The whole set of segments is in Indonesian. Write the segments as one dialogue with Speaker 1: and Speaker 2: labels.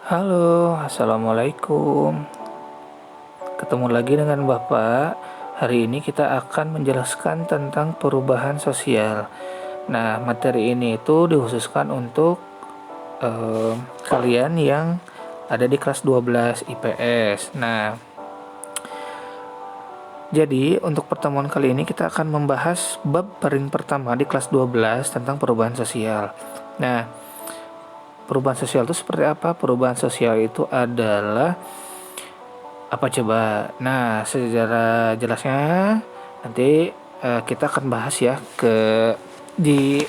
Speaker 1: Halo, assalamualaikum. Ketemu lagi dengan Bapak. Hari ini kita akan menjelaskan tentang perubahan sosial. Nah, materi ini itu dikhususkan untuk kalian yang ada di kelas 12 IPS. Nah, jadi untuk pertemuan kali ini kita akan membahas bab paling pertama di kelas 12 tentang perubahan sosial. Nah, perubahan sosial itu seperti apa? Perubahan sosial itu adalah apa coba? Nah, secara jelasnya nanti kita akan bahas ya di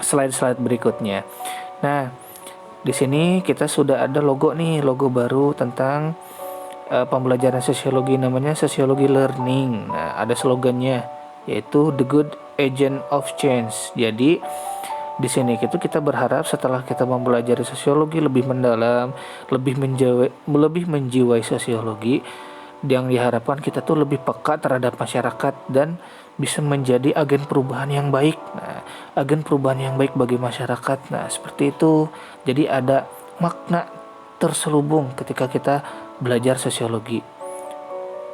Speaker 1: slide-slide berikutnya. Nah, di sini kita sudah ada logo nih, logo baru tentang pembelajaran sosiologi, namanya sosiologi learning. Nah, ada slogannya yaitu The Good Agent of Change. Jadi di sini kita berharap setelah kita mempelajari sosiologi lebih mendalam, lebih menjiwai sosiologi, yang diharapkan kita tuh lebih peka terhadap masyarakat dan bisa menjadi agen perubahan yang baik. Nah, agen perubahan yang baik bagi masyarakat. Nah, seperti itu. Jadi ada makna terselubung ketika kita belajar sosiologi.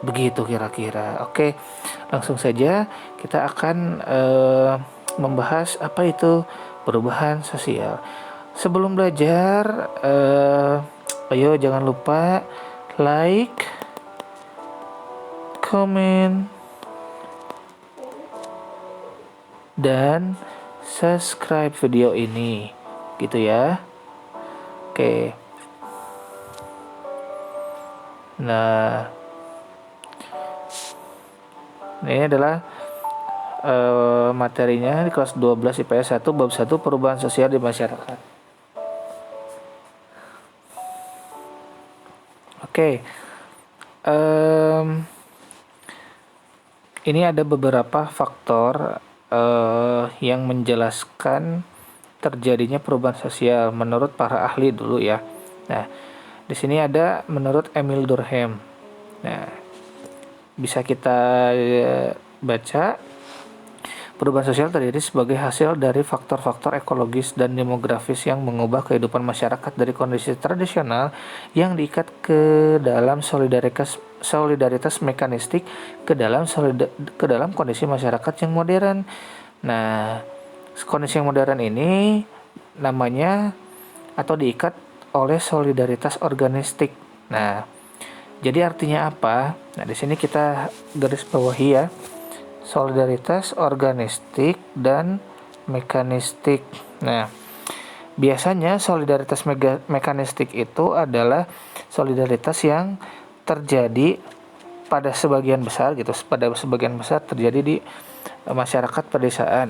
Speaker 1: Begitu kira-kira. Oke, langsung saja kita akan membahas apa itu perubahan sosial. Sebelum belajar, ayo jangan lupa like, comment, dan subscribe video ini. Gitu ya. Oke. Nah, ini adalah materinya di kelas 12 IPS 1 bab 1 perubahan sosial di masyarakat. Oke. Ini ada beberapa faktor yang menjelaskan terjadinya perubahan sosial menurut para ahli dulu ya. Nah, di sini ada menurut Emil Durkheim. Nah, bisa kita baca. Perubahan sosial terjadi sebagai hasil dari faktor-faktor ekologis dan demografis yang mengubah kehidupan masyarakat dari kondisi tradisional yang diikat ke dalam solidaritas mekanistik ke dalam kondisi masyarakat yang modern. Nah, kondisi yang modern ini namanya atau diikat oleh solidaritas organistik. Nah, jadi artinya apa? Nah, di sini kita garis bawahi ya. Solidaritas organistik dan mekanistik. Nah, biasanya solidaritas mekanistik itu adalah solidaritas yang terjadi pada sebagian besar terjadi di masyarakat pedesaan.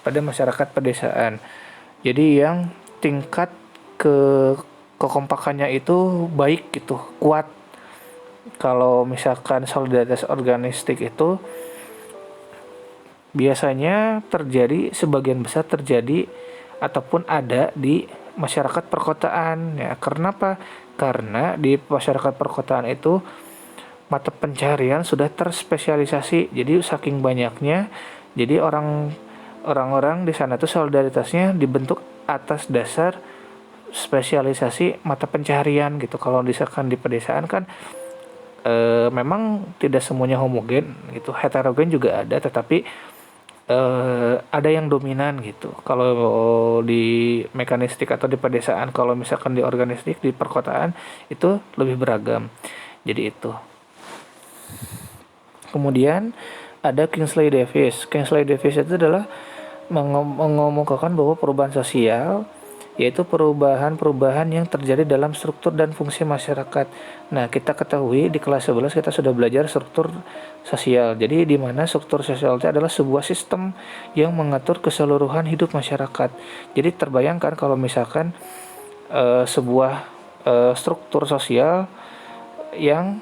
Speaker 1: Pada masyarakat pedesaan. Jadi yang tingkat kekompakannya itu baik gitu, kuat. Kalau misalkan solidaritas organistik itu biasanya sebagian besar terjadi ataupun ada di masyarakat perkotaan ya. Karena apa? Karena di masyarakat perkotaan itu mata pencarian sudah terspesialisasi. Jadi saking banyaknya, jadi orang-orang di sana tuh solidaritasnya dibentuk atas dasar spesialisasi mata pencarian gitu. Kalau misalkan di pedesaan kan memang tidak semuanya homogen gitu, heterogen juga ada, tetapi ada yang dominan gitu. Kalau di mekanistik atau di pedesaan, kalau misalkan di organistik di perkotaan itu lebih beragam. Jadi itu. Kemudian ada Kingsley Davis. Kingsley Davis itu adalah mengomongkan bahwa perubahan sosial yaitu perubahan-perubahan yang terjadi dalam struktur dan fungsi masyarakat. Nah, kita ketahui di kelas 11 kita sudah belajar struktur sosial. Jadi di mana struktur sosial itu adalah sebuah sistem yang mengatur keseluruhan hidup masyarakat. Jadi terbayangkan kalau misalkan sebuah struktur sosial yang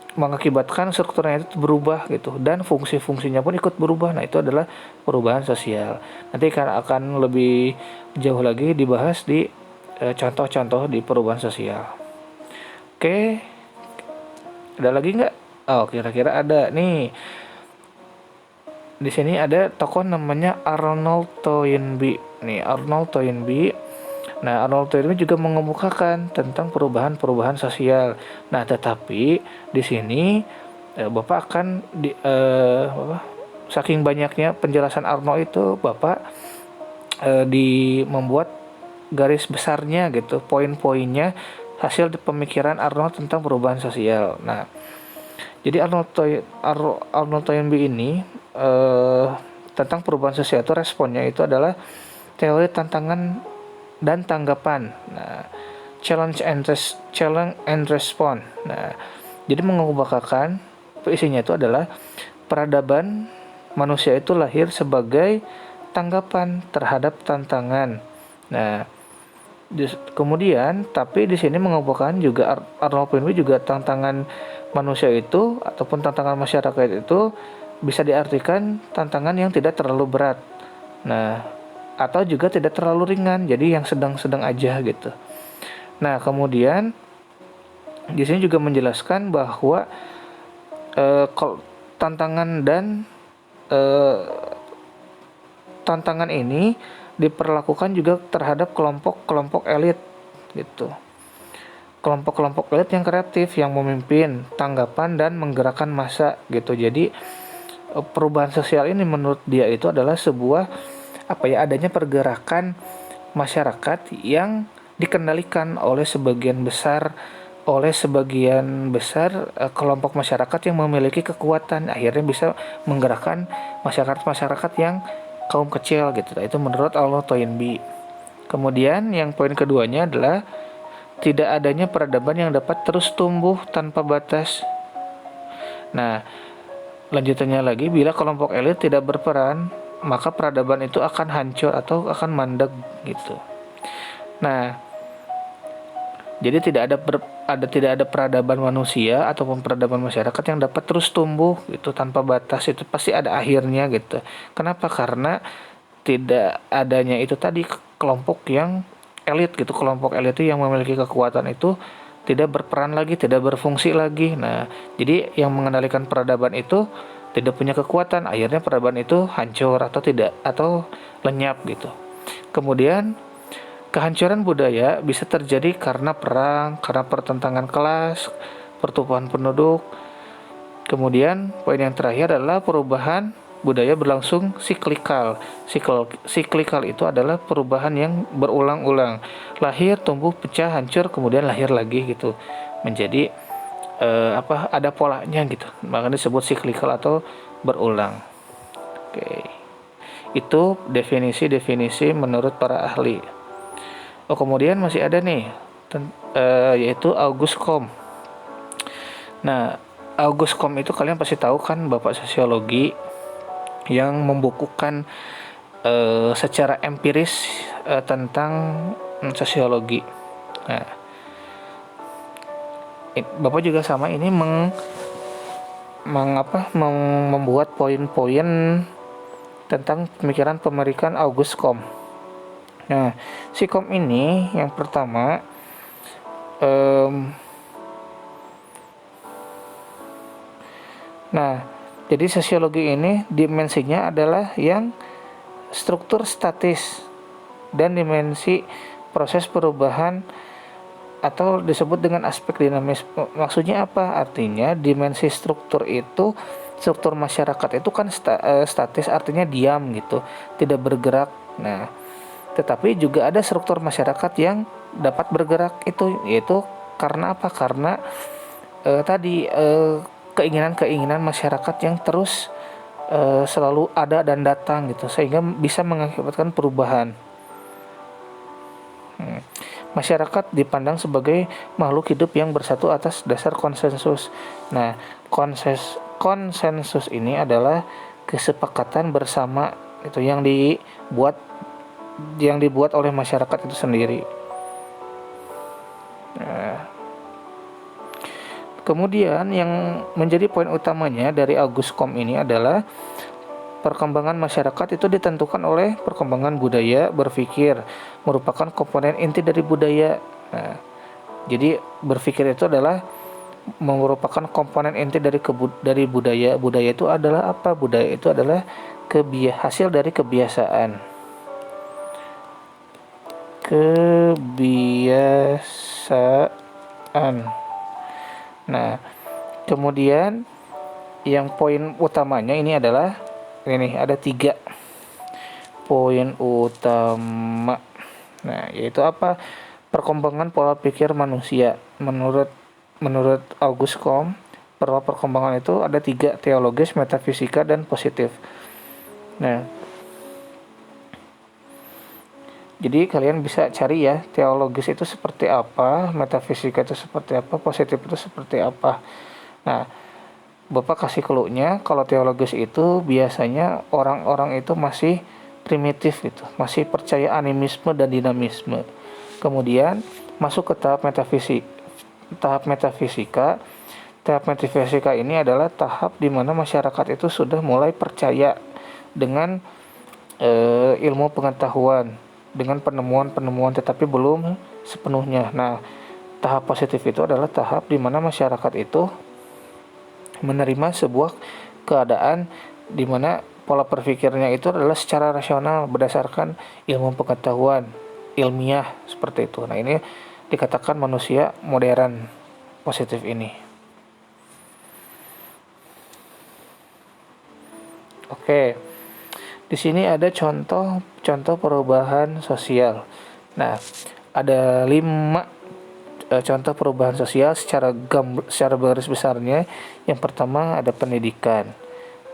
Speaker 1: mengakibatkan strukturnya itu berubah gitu dan fungsi-fungsinya pun ikut berubah. Nah, itu adalah perubahan sosial. Nanti akan lebih jauh lagi dibahas di contoh-contoh di perubahan sosial. Oke, ada lagi nggak? Oh, kira-kira ada nih. Di sini ada tokoh namanya Arnold Toynbee. Nih, Arnold Toynbee Nah, Arnold Toynbee juga mengemukakan tentang perubahan-perubahan sosial. Nah, tetapi di sini Bapak akan saking banyaknya penjelasan Arnold itu, Bapak membuat garis besarnya gitu, poin-poinnya hasil pemikiran Arnold tentang perubahan sosial. Nah, jadi Arnold Toynbee ini tentang perubahan sosial itu responnya itu adalah teori tantangan dan tanggapan. Nah, challenge and response. Nah, jadi mengemukakan isinya itu adalah peradaban manusia itu lahir sebagai tanggapan terhadap tantangan. Nah, kemudian tapi di sini mengemukakan juga Arnold Toynbee juga tantangan manusia itu ataupun tantangan masyarakat itu bisa diartikan tantangan yang tidak terlalu berat. Nah, atau juga tidak terlalu ringan, jadi yang sedang-sedang aja gitu. Nah, kemudian di sini juga menjelaskan bahwa tantangan dan tantangan ini diperlakukan juga terhadap kelompok-kelompok elit gitu. Kelompok-kelompok elit yang kreatif, yang memimpin tanggapan dan menggerakkan massa gitu. Jadi perubahan sosial ini menurut dia itu adalah sebuah adanya pergerakan masyarakat yang dikendalikan oleh sebagian besar kelompok masyarakat yang memiliki kekuatan, akhirnya bisa menggerakkan masyarakat yang kaum kecil gitu. Itu menurut Arnold Toynbee. Kemudian yang poin keduanya adalah tidak adanya peradaban yang dapat terus tumbuh tanpa batas. Nah, lanjutannya lagi, bila kelompok elit tidak berperan, maka peradaban itu akan hancur atau akan mandek gitu. Nah, jadi tidak ada peradaban manusia ataupun peradaban masyarakat yang dapat terus tumbuh gitu tanpa batas, itu pasti ada akhirnya gitu. Kenapa? Karena tidak adanya itu tadi kelompok yang elit gitu, kelompok elit itu yang memiliki kekuatan itu tidak berperan lagi, tidak berfungsi lagi. Nah, jadi yang mengendalikan peradaban itu tidak punya kekuatan, akhirnya peradaban itu hancur atau lenyap gitu. Kemudian kehancuran budaya bisa terjadi karena perang, karena pertentangan kelas, pertumbuhan penduduk. Kemudian poin yang terakhir adalah perubahan budaya berlangsung siklikal. Siklikal itu adalah perubahan yang berulang-ulang. Lahir, tumbuh, pecah, hancur, kemudian lahir lagi gitu. Menjadi ada polanya gitu. Makanya disebut siklikal atau berulang. Oke. Itu definisi-definisi menurut para ahli. Kemudian masih ada nih yaitu Auguste Comte. Nah, Auguste Comte itu kalian pasti tahu kan, bapak sosiologi yang membukukan secara empiris tentang sosiologi. Nah, bapak juga sama ini membuat poin-poin tentang pemikiran Auguste Comte. Nah, si Comte ini yang pertama jadi sosiologi ini dimensinya adalah yang struktur statis dan dimensi proses perubahan atau disebut dengan aspek dinamis. Maksudnya apa? Artinya dimensi struktur itu, struktur masyarakat itu kan statis, artinya diam gitu, tidak bergerak. Nah, tetapi juga ada struktur masyarakat yang dapat bergerak, yaitu karena apa? Karena keinginan-keinginan masyarakat yang terus selalu ada dan datang gitu, sehingga bisa mengakibatkan perubahan. Masyarakat dipandang sebagai makhluk hidup yang bersatu atas dasar konsensus. Nah, konsensus ini adalah kesepakatan bersama itu yang dibuat oleh masyarakat itu sendiri. Nah, kemudian yang menjadi poin utamanya dari Auguste Comte ini adalah perkembangan masyarakat itu ditentukan oleh perkembangan budaya berpikir, merupakan komponen inti dari budaya. Nah, jadi berpikir itu adalah merupakan komponen inti dari budaya. Budaya itu adalah apa? Budaya itu adalah hasil dari kebiasaan. kebiasaan. Nah, kemudian yang poin utamanya ini adalah ini ada 3 poin utama. Nah, yaitu apa? Perkembangan pola pikir manusia. Menurut Auguste Comte, pola perkembangan itu ada 3, teologis, metafisika, dan positif. Nah, jadi kalian bisa cari ya, teologis itu seperti apa, metafisika itu seperti apa, positif itu seperti apa. Nah, Bapak kasih clue-nya, kalau teologis itu biasanya orang-orang itu masih primitif gitu, masih percaya animisme dan dinamisme. Kemudian masuk ke tahap metafisik. Tahap metafisika. Tahap metafisika ini adalah tahap di mana masyarakat itu sudah mulai percaya dengan ilmu pengetahuan, dengan penemuan-penemuan, tetapi belum sepenuhnya. Nah, tahap positif itu adalah tahap di mana masyarakat itu menerima sebuah keadaan di mana pola berpikirnya itu adalah secara rasional berdasarkan ilmu pengetahuan ilmiah seperti itu. Nah, ini dikatakan manusia modern positif ini. Oke. Di sini ada contoh perubahan sosial. Nah, ada 5 contoh perubahan sosial secara garis besarnya. Yang pertama ada pendidikan.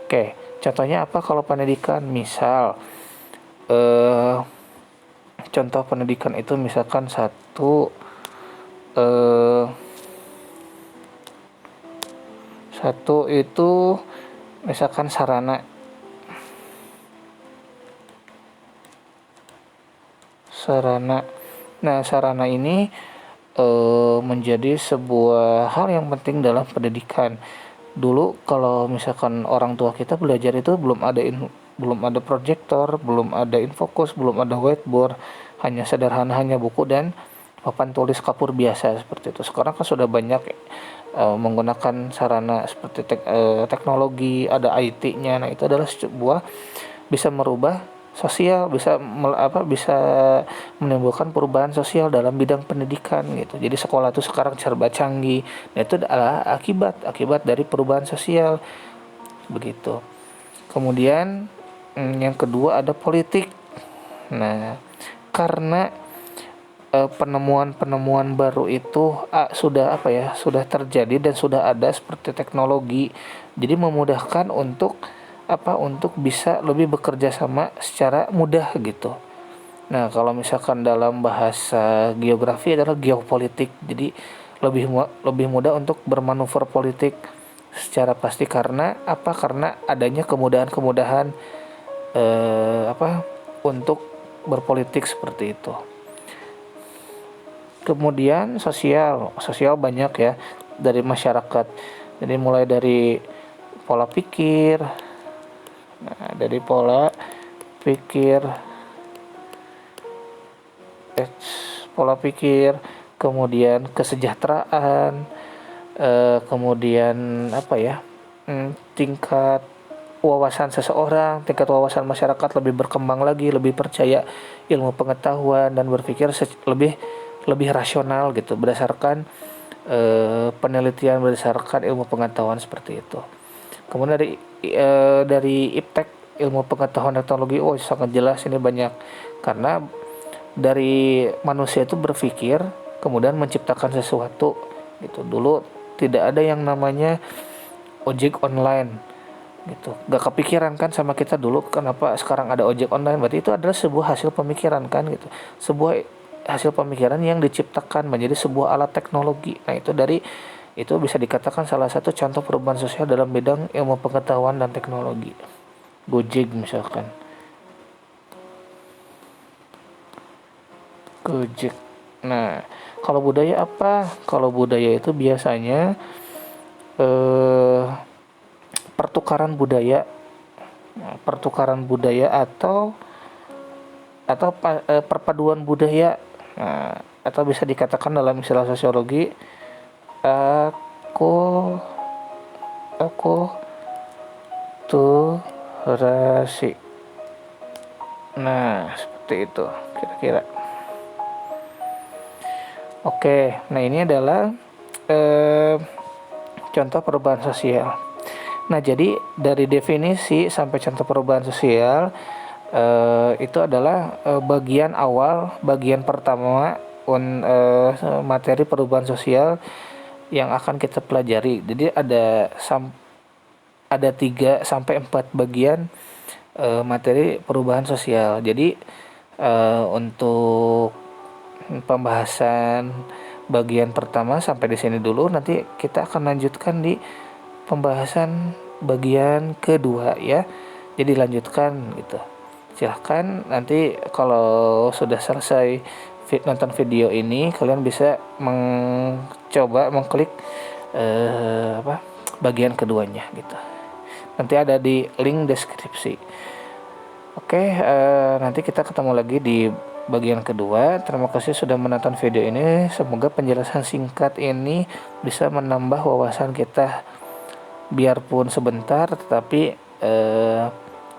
Speaker 1: Oke, contohnya apa kalau pendidikan? Misal contoh pendidikan itu misalkan satu itu misalkan sarana. Nah, sarana ini menjadi sebuah hal yang penting dalam pendidikan. Dulu kalau misalkan orang tua kita belajar itu belum ada proyektor, belum ada infokus, belum ada whiteboard, hanya sederhana buku dan papan tulis kapur biasa seperti itu. Sekarang kan sudah banyak menggunakan sarana seperti teknologi, ada IT-nya. Nah, itu adalah sebuah bisa merubah sosial, bisa menimbulkan perubahan sosial dalam bidang pendidikan gitu. Jadi sekolah itu sekarang serba canggih. Nah, itu adalah akibat dari perubahan sosial begitu. Kemudian yang kedua ada politik. Nah, karena penemuan-penemuan baru itu sudah terjadi dan sudah ada seperti teknologi. Jadi memudahkan untuk bisa lebih bekerja sama secara mudah gitu. Nah, kalau misalkan dalam bahasa geografi adalah geopolitik. Jadi lebih mudah untuk bermanuver politik secara pasti karena adanya kemudahan-kemudahan untuk berpolitik seperti itu. Kemudian sosial banyak ya dari masyarakat. Jadi mulai dari pola pikir. Nah, dari pola pikir, kemudian kesejahteraan, kemudian tingkat wawasan seseorang, tingkat wawasan masyarakat lebih berkembang lagi, lebih percaya ilmu pengetahuan dan berpikir lebih rasional gitu berdasarkan penelitian, berdasarkan ilmu pengetahuan seperti itu. Kemudian dari IPTEK, ilmu pengetahuan teknologi, sangat jelas ini banyak karena dari manusia itu berpikir kemudian menciptakan sesuatu gitu. Dulu tidak ada yang namanya ojek online gitu, gak kepikiran kan sama kita dulu. Kenapa sekarang ada ojek online? Berarti itu adalah sebuah hasil pemikiran kan gitu, sebuah hasil pemikiran yang diciptakan menjadi sebuah alat teknologi. Nah, itu bisa dikatakan salah satu contoh perubahan sosial dalam bidang ilmu pengetahuan dan teknologi. Gojek misalkan. Gojek. Nah, kalau budaya apa? Kalau budaya itu biasanya pertukaran budaya. Nah, pertukaran budaya atau perpaduan budaya. Nah, atau bisa dikatakan dalam istilah sosiologi akulturasi. Nah, seperti itu kira-kira. Oke, nah ini adalah eh, contoh perubahan sosial. Nah, jadi dari definisi sampai contoh perubahan sosial itu adalah bagian awal, bagian pertama materi perubahan sosial yang akan kita pelajari. Jadi ada 3 sampai 4 bagian materi perubahan sosial. Jadi untuk pembahasan bagian pertama sampai di sini dulu. Nanti kita akan lanjutkan di pembahasan bagian kedua ya. Jadi lanjutkan gitu. Silahkan nanti kalau sudah selesai nonton video ini, kalian bisa mencoba mengklik bagian keduanya gitu. Nanti ada di link deskripsi. Oke, nanti kita ketemu lagi di bagian kedua. Terima kasih sudah menonton video ini. Semoga penjelasan singkat ini bisa menambah wawasan kita, biarpun sebentar, tetapi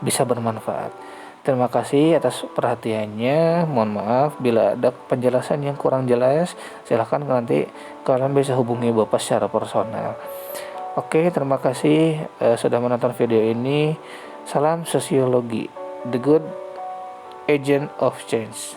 Speaker 1: bisa bermanfaat. Terima kasih atas perhatiannya. Mohon maaf bila ada penjelasan yang kurang jelas. Silahkan nanti kalian bisa hubungi Bapak secara personal. Oke, terima kasih sudah menonton video ini. Salam sosiologi, the good agent of change.